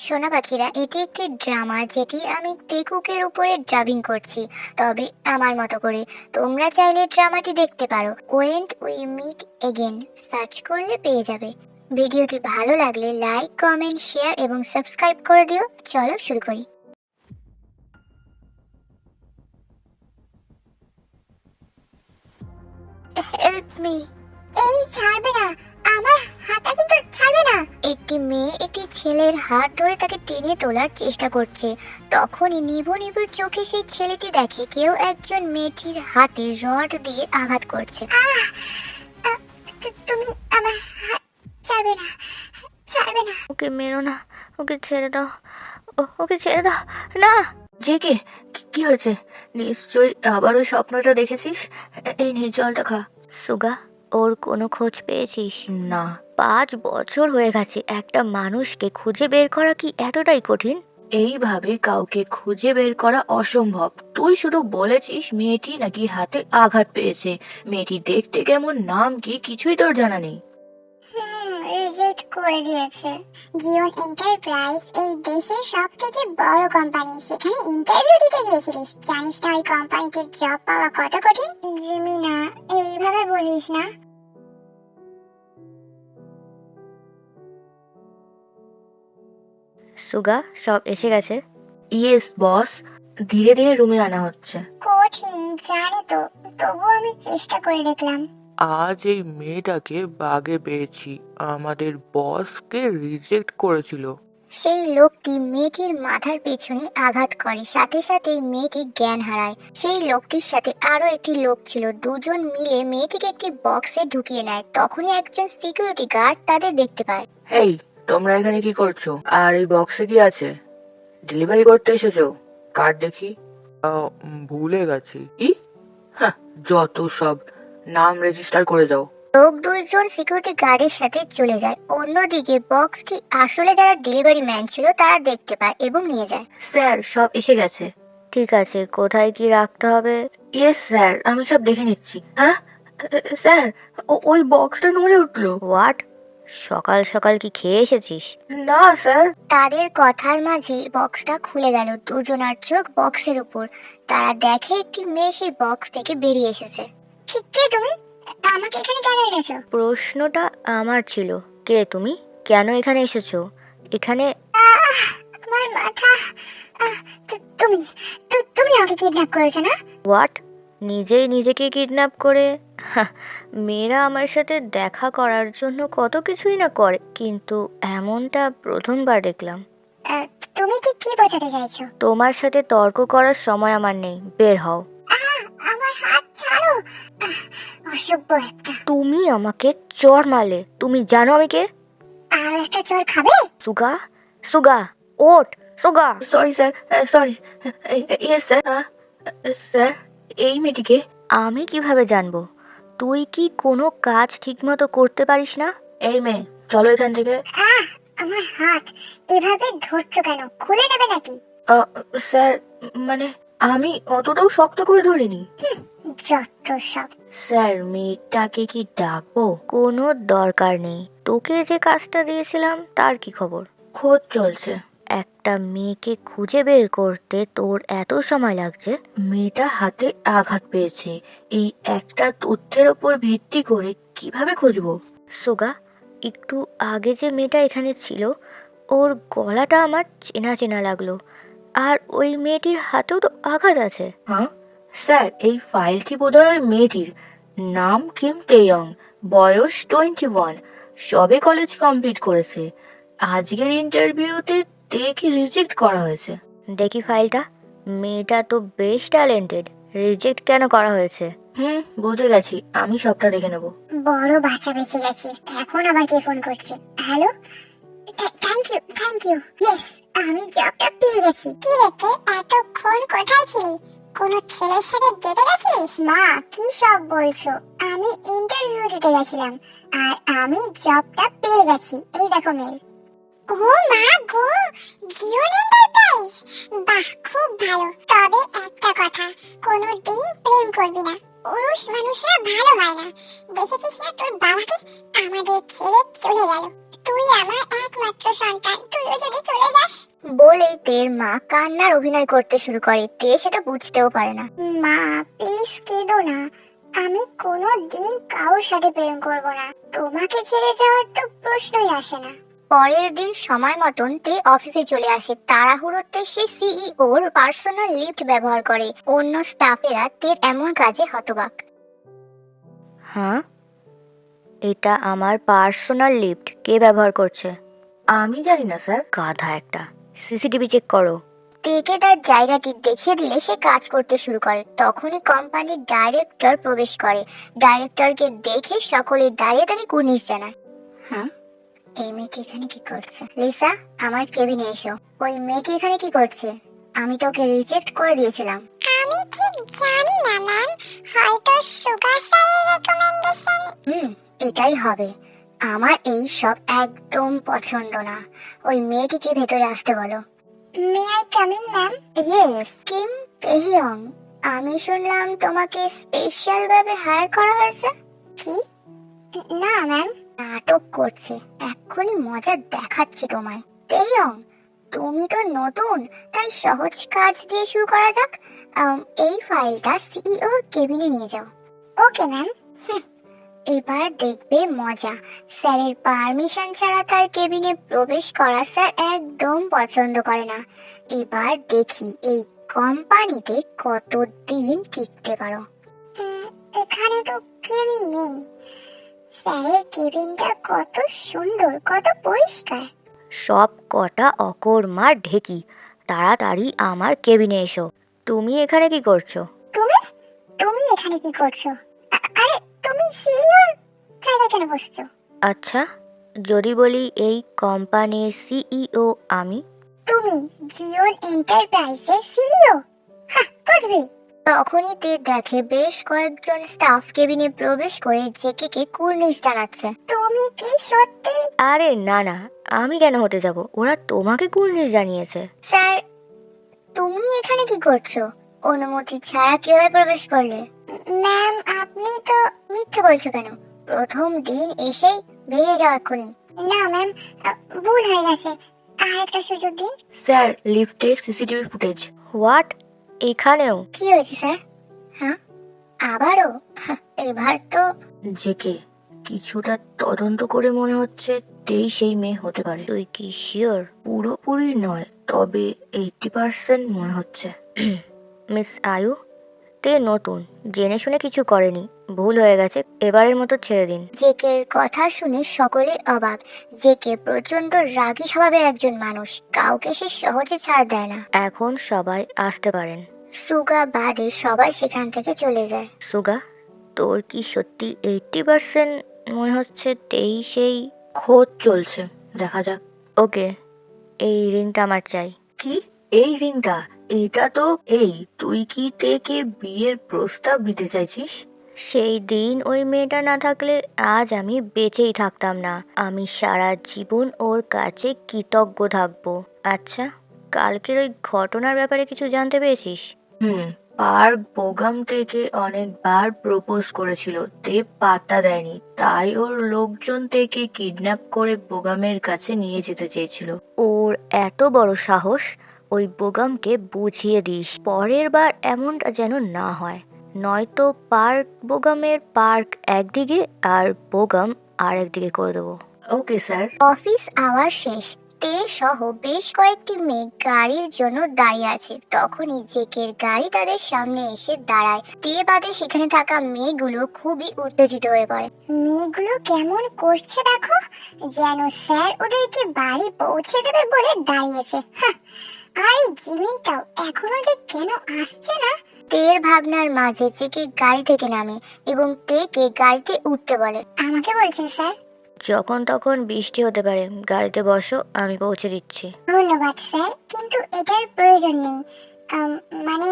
সোনা পাখিরা, এটি একটি ড্রামা যেটি আমি টেকুকের উপরে ডাবিং করছি, তবে আমার মতো করে। তোমরা চাইলে ড্রামাটি দেখতে পারো। When we meet again search করলে পেয়ে যাবে। ভিডিওটি ভালো লাগলে লাইক, কমেন্ট, শেয়ার এবং সাবস্ক্রাইব করে দিও। চলো শুরু করি। Help me. এই ছাড়বে না, আমার হাতটা কিন্তু ছাড়বে না। একটি মেয়ে একটি ছেলের হাত ধরে তাকে টেনে তোলার চেষ্টা করছে। তখনই নিভু নিভু চোখে সেই ছেলেটি দেখে কেউ একজন মেয়েটির হাতে রড দিয়ে আঘাত করছে। তুমি আমার হাত ছাড়বে না, ছাড়বে না। ওকে মেরো না, ওকে ছেড়ে দাও, ওকে ছেড়ে দাও না। জেগে কি হয়েছে? নিশ্চয়ই আবার ওই স্বপ্নটা দেখেছিস। এই নে জলটা খা। সুগা, ওর কোনো খোঁজ পেয়েছিস? না। 5 বছর হয়ে গেছে। একটা মানুষকে খুঁজে বের করা কি এতটাই কঠিন? এইভাবে কাউকে খুঁজে বের করা অসম্ভব। তুই শুধু বলেছিস মেয়েটি নাকি হাতে আঘাত পেয়েছে। মেয়েটি দেখতে কেমন, নাম কি, কিছুই তোর জানা নেই। রিজেক্ট করে দিয়েছে। জিওন এন্টারপ্রাইজ এই দেশের সবথেকে বড় কোম্পানি। সেখানে ইন্টারভিউ দিতে গিয়েছিলিস। জানিস না ওই কোম্পানিতে জব পাওয়া কত কঠিন? জিমি না, এইভাবে বলিস না। সুগা, সব এসে গেছে? ইয়েস বস, ধীরে ধীরে রুমে আনা হচ্ছে। কঠিন জানি তো, তবুও আমি চেষ্টা করে দেখলাম। আজ এই মেয়েটাকে বাগে পেয়েছি। আমাদের বসকে রিজেক্ট করেছিল। সেই লোকটি মেয়েটির মাথার পেছনে আঘাত করে, সাথে সাথে মেয়েটি জ্ঞান হারায়। সেই লোকটির সাথে আরো একটি লোক ছিল। দুজন মিলে মেয়েটিকে একটি বক্সে ঢুকিয়ে নেয়। তখনই একজন সিকিউরিটি গার্ড তাদের দেখতে পায়। হেই, তোমরা এখানে কি করছো? আর এই বক্সে কি আছে? ডেলিভারি করতে এসেছো? কার্ড দেখি। ভুলে গেছি। কি? হ্যাঁ, যত সব। নাম রেজিস্টার করে যাও। লোক দুইজন সিকিউরিটি গার্ডের সাথে চলে যায়। অন্যদিকে বক্সটি আসলে যারা ডেলিভারি ম্যান ছিল তারা দেখতে পায় এবং নিয়ে যায়। স্যার, সব এসে গেছে। ঠিক আছে, কোথায় কি রাখতে হবে? ইয়েস স্যার, আমি সব দেখে নিচ্ছি। হ্যাঁ স্যার, ওই বক্সটা নড়ে উঠলো। হোয়াট? সকাল সকাল কি খেয়ে এসেছিস? না স্যার। তাদের কথার মাঝে বক্সটা খুলে গেল। দুজনার চোখ বক্সের উপর। তারা দেখে একটি মেয়ে সেই বক্স থেকে বেরিয়ে এসেছে। কে তুমি? আমাকে এখানে কেন এনেছো? প্রশ্নটা আমার ছিল। কে তুমি? কেন এখানে এসেছো? এখানে আমার মাথা। তুমি তুমি আমাকে কিডন্যাপ করেছো না? হোয়াট? নিজেই নিজেকে কিডন্যাপ করে? মেয়েরা আমার সাথে দেখা করার জন্য কত কিছুই না করে, কিন্তু এমনটা প্রথমবার দেখলাম। তুমি কি বোঝাতে চাইছো? তোমার সাথে তর্ক করার সময় আমার নেই, বের হও। আমার হাত ছাড়ো। অসভ্য একটা। তুমি আমাকে চড় মারলে। তুমি জানো আমি কে? আর একটা চড় খাবে? সুগা, সুগা, ওঠ। Suga. Sorry sir, sorry. Yes sir. Sir, এই মেয়েটিকে। আমি কিভাবে জানবো? তুই কি কোনো কাজ ঠিকমতো করতে পারিস না? এই মেয়ে, চলো এখান থেকে। আমার হাত এভাবে ধরছো কেন? খুলে নেবে নাকি? স্যার, মানে আমি অতটাও শক্ত করে ধরিনি। যত সব। স্যার, মেয়েটাকে কি ডাকবো? কোনো দরকার নেই। তোকে যে কাজটা দিয়েছিলাম তার কি খবর? খোঁজ চলছে। একটা মেয়েকে খুঁজে বের করতে তোর এত সময় লাগছে? মেয়েটা হাতে আঘাত পেয়েছে। এই একটা তথ্যের ওপর ভিত্তি করে কিভাবে খুঁজবো? সোগা, একটু আগে যে মেয়েটা এখানে ছিল ওর গলাটা আমার চেনা চেনা লাগলো। আর ওই মেয়েটির হাতেও তো আঘাত আছে। হ্যাঁ স্যার, এই ফাইলটি বোধহয় মেয়েটির। নাম কিম তেয়ং, বয়স 21, সবে কলেজ কমপ্লিট করেছে। আজকের ইন্টারভিউতে দেখি রিজেক্ট করা হয়েছে। দেখি ফাইলটা। মেয়েটা তো বেশ ট্যালেন্টেড, রিজেক্ট কেন করা হয়েছে? বুঝে গেছি, আমি সবটা দেখে নেব। বড় বাচ্চা বেঁচে গেছে। এখন আবার কে ফোন করছে? Hello, thank you. ইয়েস, আমি জবটা পেয়ে গেছি। কি রে, এতক্ষণ কোথায় ছিলি? কোনো ছেলের সাথে ডেটে গেছিলিস? মা, কি সব বলছো? আমি ইন্টারভিউ দিতে গেছিলাম আর আমি জবটা পেয়ে গেছি। এই দেখো মেল। ও মা গো, জিওন এন্টারপ্রাইজ। বাহ, খুব ভালো। তবে একটা কথা, কোনোদিন প্রেম করবি না। পুরুষ মানুষরা ভালো হয় না। দেখেছিস না তোর বাবাকে? আমাদের ছেড়ে চলে গেল। তুই আমার একমাত্র সন্তান, তুইও যদি চলে যাস বলেই তের মা কান্নার অভিনয় করতে শুরু করে। তে সেটা বুঝতেও পারে না। মা প্লিজ কেঁদো না, আমি কোনো দিন কারোর সাথে প্রেম করব না, তোমাকে ছেড়ে যাওয়ার তো প্রশ্নই আসে না। পরের দিন সময় মতন তে অফিসে চলে আসে। তাড়াহুড়োতে সে সিইওর পার্সোনাল লিফট ব্যবহার করে। অন্য স্টাফেরা তের এমন কাজে হতবাক। হ্যাঁ, এটা আমার পার্সোনাল লিফট, কে ব্যবহার করছে? আমি জানি না স্যার। গাধা একটা, সিসিটিভি চেক করো। তেকে তার জায়গাটি দেখিয়ে দিলে সে কাজ করতে শুরু করে। তখনই কোম্পানির ডাইরেক্টর প্রবেশ করে। ডাইরেক্টরকে দেখে সকলে দাঁড়িয়ে তাকে কুর্নিশ জানায়। হ্যাঁ, এই মেয়েটি এখানে কি করছে? লিসা, আমার কেবিনে এসো। ওই মেয়েটি এখানে কি করছে? আমি তোকে রিজেক্ট করে দিয়েছিলাম। আমি ঠিক জানি না ম্যাম, হয়তো সুগার স্যারের রেকমেন্ডেশন। এটাই হবে। আমার এই সব একদম পছন্দ না। ওই মেয়েটিকে ভেতরে আসতে বলো। May I come in ma'am? Yes, Kim Taehyung. আমি শুনলাম তোমাকে স্পেশাল ভাবে হায়ার করা হয়েছে। কি? না ম্যাম, নাটক করছে। এক্ষুনি মজা দেখাচ্ছি তোমায়। তেহিয়ং, তুমি তো নতুন, তাই সহজ কাজ দিয়ে শুরু করা যাক। এই ফাইলটা সিইওর কেবিনে নিয়ে যাও। Okay ma'am. এবার দেখবে মজা। স্যারের পারমিশন ছাড়া তার কেবিনে প্রবেশ করা স্যার একদম পছন্দ করে না। এবার দেখি এই কোম্পানিতে কতদিন টিকতে পারো। এখানে তো কেবিন নেই। স্যারের কেবিনটা কত সুন্দর, কত পরিষ্কার। সব কটা অকর্মার ঢেকি, তাড়াতাড়ি আমার কেবিনে এসো। তুমি এখানে কি করছো? তুমি তুমি এখানে কি করছো? আরে তুমি সিইওর জায়গায় কেন বসছো? আচ্ছা, যদি বলি এই কোম্পানির সিইও আমি। তুমি জিওন এন্টারপ্রাইজের সিইও? হ্যাঁ, বুঝবি। তখনই তে দেখে বেশ কয়েকজন স্টাফ কেবিনে প্রবেশ করে জেকে কুর্নিশ জানাচ্ছে। তুমি কি সত্যি? আরে না না, আমি কেন হতে যাব? ওরা তোমাকে কুর্নিশ জানিয়েছে। স্যার, তুমি এখানে কি করছো? অনুমতি ছাড়া কিভাবে প্রবেশ করলে? ম্যাম, আপনি তো মিথ্যে বলছো কেন? প্রথম দিন এসেই বেরিয়ে যাও এক্ষুনি। না ম্যাম, ভুল হয়ে গেছে, আর একটা সুযোগ দিন। স্যার, লিফটে সিসিটিভি ফুটেজ। হোয়াট? এখানেও? কি হয়েছে স্যার? হ্যাঁ, আবারও? এবার তো জেকে, কিছুটা তদন্ত করে মনে হচ্ছে তেই সেই মেয়ে হতে পারে। তুই কি শিওর? পুরোপুরি নয়, তবে 80% মনে হচ্ছে। মিস আয়ু, তে নতুন, জেনে শুনে কিছু করেনি, ভুল হয়ে গেছে, এবারের মতো ছেড়ে দিন। জেকের কথা শুনে সকলে অবাক। জেকে প্রচন্ড রাগী স্বভাবের একজন মানুষ, কাউকে সে সহজে ছাড় দেয় না। এখন সবাই আসতে পারেন। সুগা বাদে সবাই সেখান থেকে চলে যায়। সুগা, তোর কি সত্যি 80% মনে হচ্ছে তেই সেই? খোঁজ চলছে, দেখা যাক। ওকে, এই রিংটা আমার চাই। কি? এই রিংটা? এটা তো তুই কি তেকে বিয়ের প্রস্তাব দিতে চাইছিস? সেই দিন ওই মেয়েটা না থাকলে আজ আমি বেঁচেই থাকতাম না। আমি সারা জীবন ওর কাছে কৃতজ্ঞ থাকবো। আচ্ছা, কালকের ওই ঘটনার ব্যাপারে কিছু জানতে পেরেছিস? পার্ক বোগাম থেকে অনেকবার প্রপোজ করেছিল, তে পাত্তা দেয়নি, তাই ওর লোকজন থেকে কিডন্যাপ করে বোগামের কাছে নিয়ে যেতে চেয়েছিল। ওর এত বড় সাহস! ওই বোগামকে বুঝিয়ে দিস পরের বার এমনটা যেন না হয়, নয়তো বোগামের পার্ক একদিকে আর বোগাম আর একদিকে করে দেবো। Okay sir. অফিস আওয়ার শেষ। তে সহ বেশ কয়েকটি মেয়ে গাড়ির জন্য দাঁড়িয়ে আছে। তখনই জেকের গাড়ি তাদের সামনে এসে দাঁড়ায়। তে বাদে সেখানে থাকা মেয়েগুলো খুবই উত্তেজিত হয়ে পড়ে। মেয়েগুলো কেমন করছে দেখো, যেন স্যার ওদেরকে বাড়ি পৌঁছে দেবে বলে দাঁড়িয়েছে। আর এই জিমিনটাও এখনো যে কেন আসছে না। তের ভাবনার মাঝে জেকে গাড়ি থেকে নামে এবং তেকে গাড়িতে উঠতে বলে। আমাকে বলছেন স্যার? যখন তখন বৃষ্টি হতে পারে, গাড়িতে বসো, আমি পৌঁছে দিচ্ছি। ধন্যবাদ স্যার, কিন্তু এটার প্রয়োজন নেই। মানে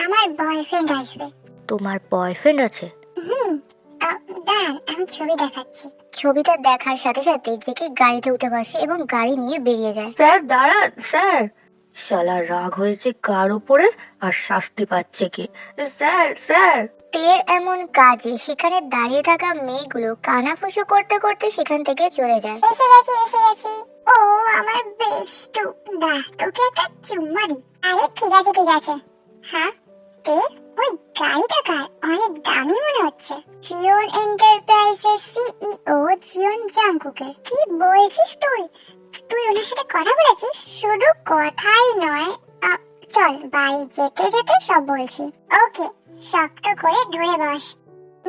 আমার বয়ফ্রেন্ড আসবে। তোমার বয়ফ্রেন্ড আছে? দাঁড়ান, আমি ছবি দেখাচ্ছি। ছবিটা দেখার সাথে সাথে জেকে গাড়িতে উঠে বসে এবং গাড়ি নিয়ে বেরিয়ে যায়। স্যার দাঁড়ান, স্যার। শালা রাগ হয়েছে কার উপরে আর শাস্তি পাচ্ছে কে? Sir, sir. তের এমন কাজে সেখানে দাঁড়িয়ে থাকা মেয়েগুলো কানাফুসু করতে করতে সেখান থেকে চলে যায়। এসে গেছি। ও আমার বেষ্টু, দাঁড়া, তোকে একটা চুম্মা দি। আরে ঠিক আছে ঠিক আছে। হ্যাঁ তে, ওই গাড়িটা কার? অনেক দামি মনে হচ্ছে। জিওন এন্টারপ্রাইজের সিইও জিওন জাংকুকের। কি বলছিস তুই? তুই ওনার সাথে কথা বলেছিস? শুধু কথাই নয়, চল বাড়ি যেতে যেতে সব বলছি। ওকে, শক্ত করে ধরে বস।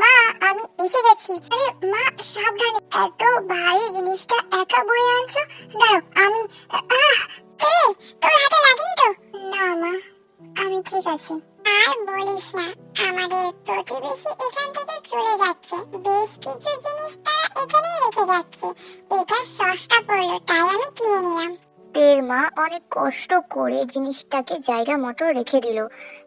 মা, আমি এসে গেছি। আরে মা, সাবধানে। এত ভারী জিনিসটা একা বয়ে আনছো? দাঁড়াও, আমি তোর হাতে লাগেনি তো? না মা, আমি ঠিক আছি। আর বলিস না, আমাদের প্রতিবেশী এখান থেকে চলে যাচ্ছে। বেশ কিছু জিনিস তারা এখানেই রেখে যাচ্ছে। এটা সস্তা পড়লো তাই আমি কিনে নিলাম। তের মা অনেক কষ্ট করে জিনিসটাকে জায়গা মতো রেখে দিল।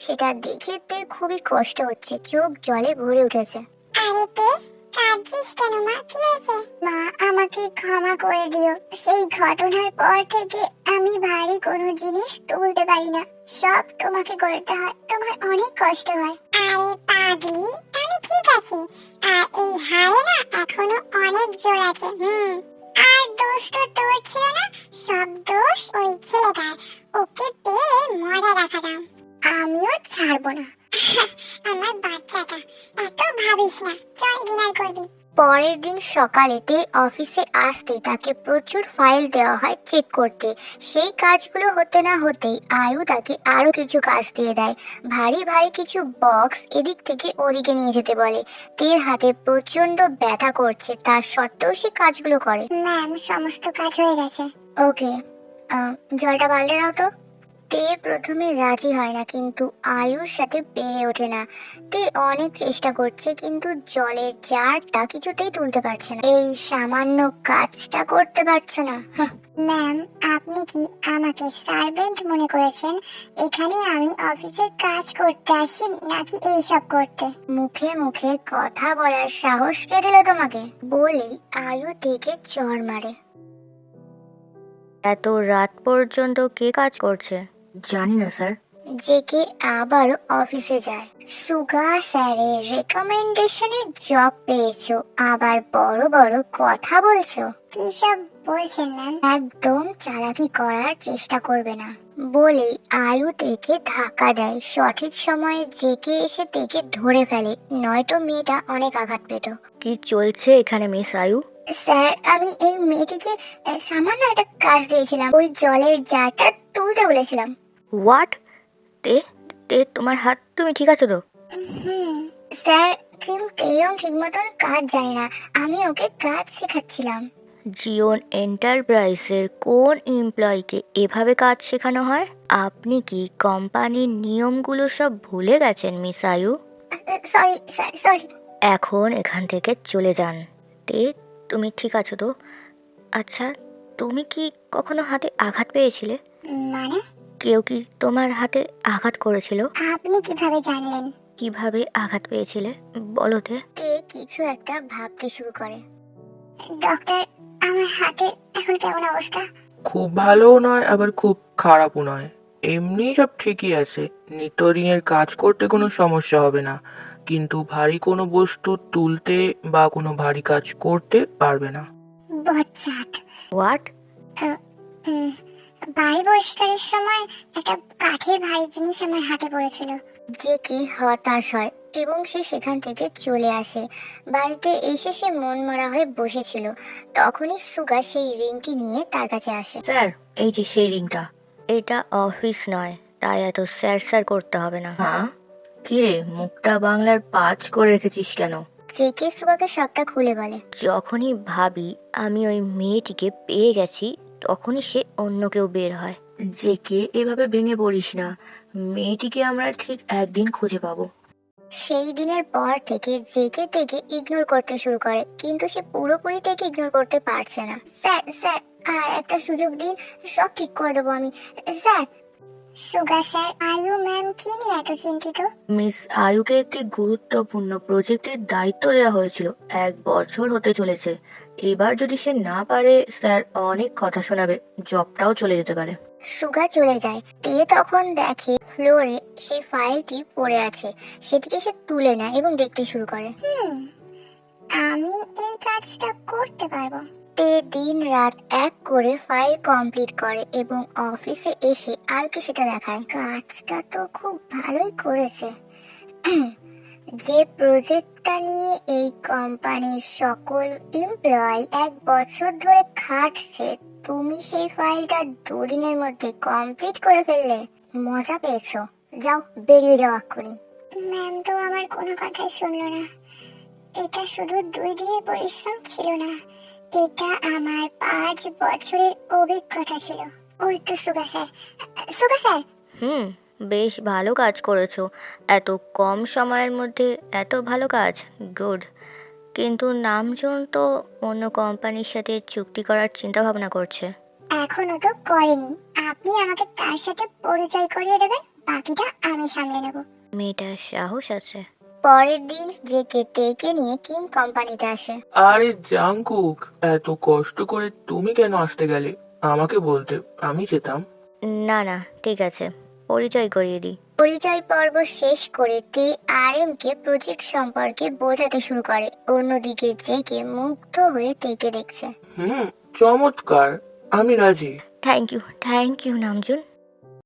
সেটা দেখে তের খুবই কষ্ট হচ্ছে, চোখ জলে ভরে উঠেছে। আরে তে, কাঁদছিস কেন মা? কি হয়েছে? মা, আমাকে ক্ষমা করে দিও। সেই ঘটনার পর থেকে আমি ভারী কোনো জিনিস তুলতে পারি না। সব তোমাকে করতে হয়, তোমার অনেক কষ্ট হয়। আরে পাগলি, আমি ঠিক আছি। আর এই হাড়ে না এখনো অনেক জোর আছে। আর দোষ তো তোর ছিল না, সব দোষ ওই ছেলেটার। ওকে পেলে মজা দেখাতাম। আমিও ছাড়বো না। আমার বাচ্চাটা, এত ভাবিস না, চল ডিনার করবি। পরের দিন সকালেতে অফিসে আসতে তাকে প্রচুর ফাইল দেওয়া হয় চেক করতে। সেই কাজগুলো হতে না হতেই আয়ু তাকে আরো কিছু কাজ দিয়ে দেয়। ভারী ভারী কিছু বক্স এদিক থেকে ওদিকে নিয়ে যেতে বলে। তের হাতে প্রচন্ড ব্যথা করছে, তার সত্ত্বেও সে কাজগুলো করে। ম্যাম, সমস্ত কাজ হয়ে গেছে। ওকে, জলটা পাল্টে দাও তো। তে প্রথমে রাজি হয় না, কিন্তু আয়ুর সাথে পেরে ওঠে না। তে অনেক চেষ্টা করছে, কিন্তু জলের জারটা কিছুতেই তুলতে পারছে না। এই সামান্য কাজটা করতে পারছো না? ম্যাম, আপনি কি আমাকে সার্ভেন্ট মনে করেছেন? এখানে আমি অফিসের কাজ করতে আসি নাকি এইসব করতে? মুখে মুখে কথা বলার সাহস কে দিল তোমাকে? বলেই আয়ু থেকে চড় মারে। এত রাত পর্যন্ত কে কাজ করছে? জানি না স্যার। জেকে আবার অফিসে যায়। সুগা স্যারের রেকমেন্ডেশনে জব পেয়েছো, আবার বড় বড় কথা বলছো। কি সব বলছেন ম্যাম? একদম চালাকি করার চেষ্টা করবে না, বলে আয়ু তেকে ধাক্কা দেয়। সঠিক সময়ে জেকে এসে তেকে ধরে ফেলে, নয়তো মেয়েটা অনেক আঘাত পেত। কি চলছে এখানে মিস আয়ু? স্যার, আমি এই মেয়েটিকে সামান্য একটা কাজ দিয়েছিলাম, ওই জলের জারটা তুলতে বলেছিলাম। হোয়াট? তে তে তোমার হাত, তুমি ঠিক আছো তো? স্যার, কিন্তু এরকম ঠিক মতন কাজ জানে না, আমি ওকে কাজ শেখাচ্ছিলাম। জিওন এন্টারপ্রাইজের কোন এমপ্লয়িকে এভাবে কাজ শেখানো হয়? আপনি কি কোম্পানির নিয়মগুলো সব ভুলে গেছেন মিস আয়ু? Sorry sir, sorry. এখন এখান থেকে চলে যান। তে, তুমি ঠিক আছো তো? আচ্ছা, তুমি কি কখনো হাতে আঘাত পেয়েছিলে? মানে? কেউ কি তোমার হাতে আঘাত করেছিল? আপনি কিভাবে জানলেন? কিভাবে আঘাত পেয়েছিলে বলো তে? তে কিছু একটা ভাবতে শুরু করে। ডক্টর, আমার হাতে এখন কেমন অবস্থা? খুব ভালোও নয়, আবার খুব খারাপও নয়। এমনি সব ঠিকই আছে। নিটোরিং এর কাজ করতে কোনো সমস্যা হবে না, কিন্তু ভারী কোনো বস্তু তুলতে বা কোনো ভারী কাজ করতে পারবে না। বজ্জাত। হোয়াট? বাড়ি পরিষ্কারের সময় একটা কাঠের ভারী জিনিস আমার হাতে পড়েছিল। যে কি হতাশ হয় এবং সে সেখান থেকে চলে আসে। বাড়িতে এসে সে মনমরা হয়ে বসেছিল, তখনই সুগা সেই রিংটি নিয়ে তার কাছে আসে। স্যার, এই যে সেই রিংটা। এটা অফিস নয়, তাই এত স্যার স্যার করতে হবে না। হ্যাঁ? কি রে, মুখটা বাংলার পাঁচ করে রেখেছিস কেন? জেকে সুগাকে সবটা খুলে বলে। যখনই ভাবি আমি ওই মেয়েটিকে পেয়ে গেছি, তখনই সে অন্য কেউ বের হয়। জেকে এভাবে ভেঙে পড়িস না, মেয়েটিকে আমরা ঠিক একদিন খুঁজে পাবো। সেই দিনের পর থেকে জেকে থেকে ইগনোর করতে শুরু করে, কিন্তু সে পুরোপুরি থেকে ইগনোর করতে পারছে না। স্যার, স্যার, আর একটা সুযোগ দিন, সব ঠিক করে দেবো আমি। স্যার। সুগা স্যার, আয়ু ম্যাম কি নিয়ে এত চিন্তিত? মিস আয়ুকে একটি গুরুত্বপূর্ণ প্রজেক্টের দায়িত্ব দেওয়া হয়েছিল। 1 বছর হতে চলেছে। এবার যদি সে না পারে, স্যার অনেক কথা শোনাবে, জবটাও চলে যেতে পারে। সুগা চলে যায়। তে তখন দেখে ফ্লোরে সেই ফাইলটি পড়ে আছে। সেটিকে সে তুলে নেয় এবং দেখতে শুরু করে। আমি এই কাজটা করতে পারবো। তে দিন রাত এক করে ফাইল কমপ্লিট করে এবং অফিসে এসে আলকে সেটা দেখায়। কাজটা তো খুব ভালোই করেছে। যে প্রজেক্টটা নিয়ে এই কোম্পানির সকল এমপ্লয়ি 1 বছর ধরে খাটছে, তুমি সেই ফাইলটা 2 দিনের মধ্যে কমপ্লিট করে ফেললে। মজা পেয়েছো? যাও, বেরিয়ে যাও এক্ষুনি। ম্যাম তো আমার কোনো কথাই শুনলো না। এটা শুধু 2 দিনের পরিশ্রম ছিল না, এটা আমার 5 বছরের অভিজ্ঞতা ছিল। ওই তো সুগা স্যার। সুগা স্যার, বেশ ভালো কাজ করেছো। এত কম সময়ের মধ্যে এত ভালো কাজ, গুড। কিন্তু নামজন তো অন্য কোম্পানির সাথে চুক্তি করার চিন্তা ভাবনা করছে। এখনো তো করেনি। আপনি আমাকে তার সাথে পরিচয় করিয়ে দেবেন, বাকিটা আমি সামলে নেব। মেয়েটার সাহস আছে। পরের দিন জেকে টেকে নিয়ে কিম কোম্পানিতে আসে। আরে জাংকুক, এত কষ্ট করে তুমি কেন আসতে গেলে? আমাকে বলতে, আমি যেতাম। না না, ঠিক আছে, পরিচয় করিয়ে দিই। পরিচয় পর্ব শেষ করে তে আর এম কে প্রজেক্ট সম্পর্কে বোঝাতে শুরু করে। অন্যদিকে জেকে মুগ্ধ হয়ে তেকে দেখছে। চমৎকার, আমি রাজি। Thank you Namjoon.